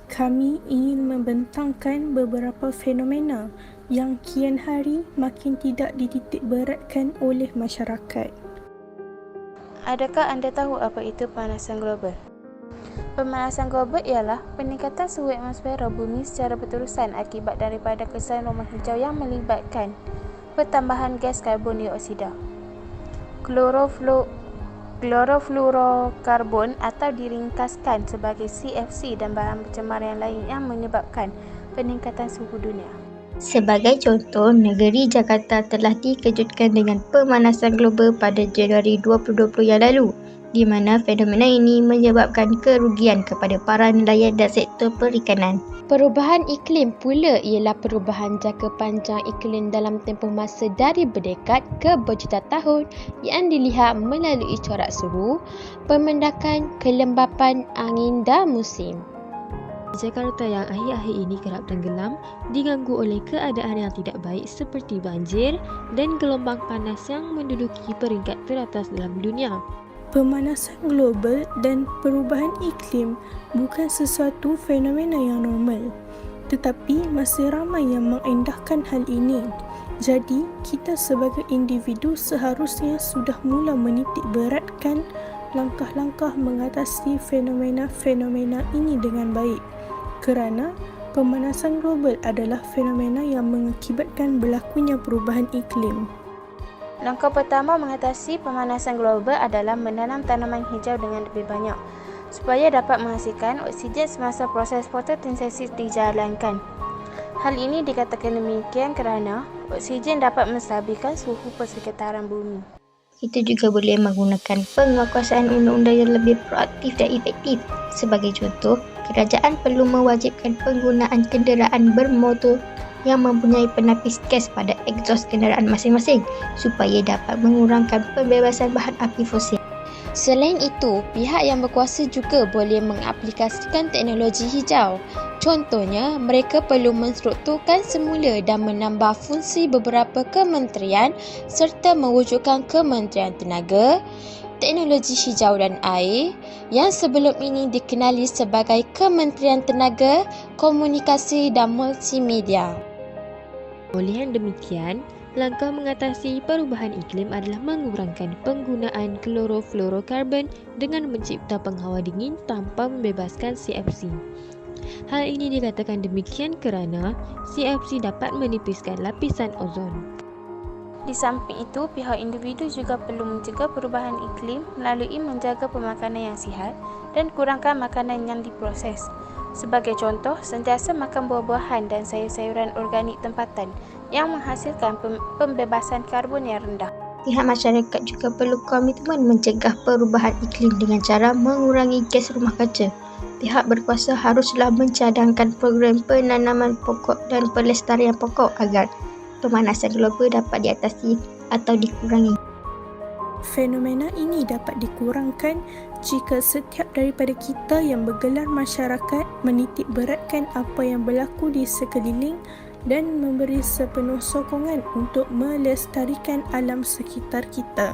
kami ingin membentangkan beberapa fenomena yang kian hari makin tidak dititik beratkan oleh masyarakat. Adakah anda tahu apa itu pemanasan global? Pemanasan global ialah peningkatan suhu atmosfera bumi secara berterusan akibat daripada kesan rumah hijau yang melibatkan pertambahan gas karbon dioksida, klorofluorokarbon atau diringkaskan sebagai CFC, dan bahan pencemar yang lain yang menyebabkan peningkatan suhu dunia. Sebagai contoh, negeri Jakarta telah dikejutkan dengan pemanasan global pada Januari 2020 yang lalu, di mana fenomena ini menyebabkan kerugian kepada para nelayan dan sektor perikanan. Perubahan iklim pula ialah perubahan jangka panjang iklim dalam tempoh masa dari berdekad ke berjuta tahun yang dilihat melalui corak suhu, pemendakan, kelembapan angin dan musim. Jakarta yang akhir-akhir ini kerap tenggelam diganggu oleh keadaan yang tidak baik seperti banjir dan gelombang panas yang menduduki peringkat teratas dalam dunia. Pemanasan global dan perubahan iklim bukan sesuatu fenomena yang normal, tetapi masih ramai yang mengendahkan hal ini. Jadi, kita sebagai individu seharusnya sudah mula menitik beratkan langkah-langkah mengatasi fenomena-fenomena ini dengan baik, kerana pemanasan global adalah fenomena yang mengakibatkan berlakunya perubahan iklim. Langkah pertama mengatasi pemanasan global adalah menanam tanaman hijau dengan lebih banyak supaya dapat menghasilkan oksigen semasa proses fotosintesis dijalankan. Hal ini dikatakan demikian kerana oksigen dapat menstabilkan suhu persekitaran bumi. Kita juga boleh menggunakan penguatkuasaan undang-undang yang lebih proaktif dan efektif. Sebagai contoh, kerajaan perlu mewajibkan penggunaan kenderaan bermotor yang mempunyai penapis gas pada egzos kenderaan masing-masing supaya dapat mengurangkan pembebasan bahan api fosil. Selain itu, pihak yang berkuasa juga boleh mengaplikasikan teknologi hijau. Contohnya, mereka perlu menstrukturkan semula dan menambah fungsi beberapa kementerian serta mewujudkan Kementerian Tenaga, Teknologi Hijau dan Air yang sebelum ini dikenali sebagai Kementerian Tenaga, Komunikasi dan Multimedia. Oleh yang demikian, langkah mengatasi perubahan iklim adalah mengurangkan penggunaan klorofluorokarbon dengan mencipta penghawa dingin tanpa membebaskan CFC. Hal ini dikatakan demikian kerana CFC dapat menipiskan lapisan ozon. Di samping itu, pihak individu juga perlu mencegah perubahan iklim melalui menjaga pemakanan yang sihat dan kurangkan makanan yang diproses. Sebagai contoh, sentiasa makan buah-buahan dan sayur-sayuran organik tempatan yang menghasilkan pembebasan karbon yang rendah. Pihak masyarakat juga perlu komitmen mencegah perubahan iklim dengan cara mengurangi gas rumah kaca. Pihak berkuasa haruslah mencadangkan program penanaman pokok dan pelestarian pokok agar pemanasan global dapat diatasi atau dikurangi. Fenomena ini dapat dikurangkan jika setiap daripada kita yang bergelar masyarakat menitik beratkan apa yang berlaku di sekeliling dan memberi sepenuh sokongan untuk melestarikan alam sekitar kita.